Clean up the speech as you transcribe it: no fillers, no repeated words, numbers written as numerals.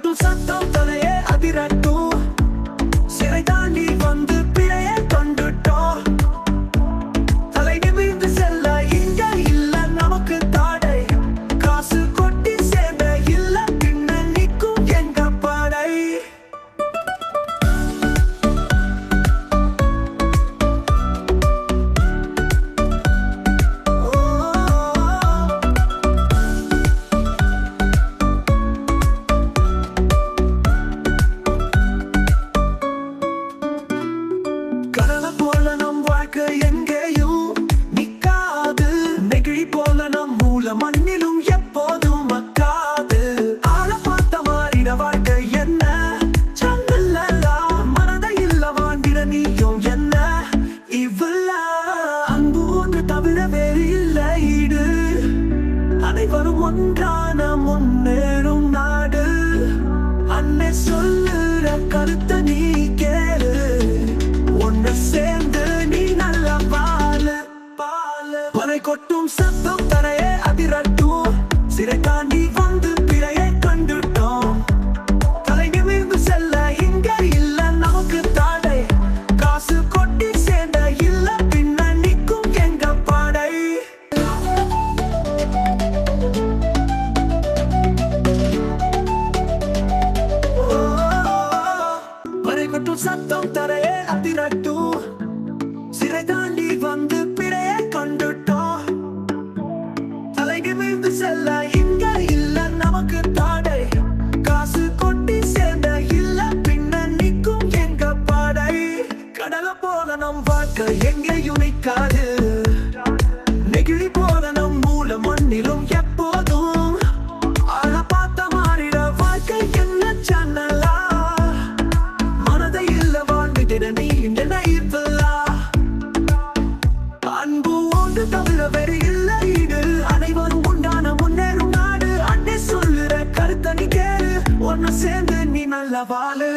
கொட்டும் சத்தம் தலையே அதிரட்டும். சிறை தாண்டி வந்து பிழையை கண்டுட்டோம். தலை நிமிர்ந்து செல்ல இங்க இல்ல நமக்கு தாடை. காசு கொட்டி சேர்ந்த இல்ல பின்ன நிற்கும் எங்க படை. கடலை போல நம் வாழ்க்கை எங்கேயும் நிக்காது. நெகிழி போல நம் மூல மண்ணிலும் எப்போதும் மக்காது. ஆள பார்த்த மாறிட வாழ்க்கை என்ன சங்கல்லாம் மனதை இல்ல வாண்டிட நீயும் என்ன இவ்வள அன்பு ஒன்று தவிர வேறு இல்லை ஈடு. அனைவரும் ஒன்றான முன்னேறும் நாடு. அன்னை சொல்லுற கருத்தை நீ கேளு. ஒன்னு சேர்ந்து நீ நல்ல பாலு பாலு. பனை கொட்டும் சத்தம் தரையே அதிரட்டும். சிறை தாண்டி வந்து பிழையை கண்டுட்டோம். தலை நிமிர்ந்து செல்ல இங்க இல்ல நமக்கு தாடை. காசு கொட்டி சேர்ந்த இல்ல பின்ன நிற்கும் எங்க படை. பனை கொட்டும் சத்தம் தரையே அதிரட்டும். சிறை தாண்டி வந்து பிழையை கண்டுட்டோம். தலை நிமிர்ந்து செல்ல இங்க இல்ல நமக்கு தாடை. காசு கொட்டி சேர்ந்த இல்ல பின்ன நிற்கும் எங்க படை. கடலை போல நம் வாழ்க்கை எங்கேயும் நிற்காது. நெகிழி போல நம் மூல மண்ணிலும் எப்போதும். ஆள பார்த்த மாறிட வாழ்க்கை என்ன சன்னலா. மனதை இல்ல வாழ்ந்துட நீ என்ன இருப்பலா. அன்பு ஒன்று தவிர வேறு இல்லை ஈடு. அனைவரும் உண்டான முன்னேறும் நாடு. அன்னை சொல்லுற கருத்தை நீ கேளு. ஒன்னு சேர்ந்து நீ நல்ல வாழு.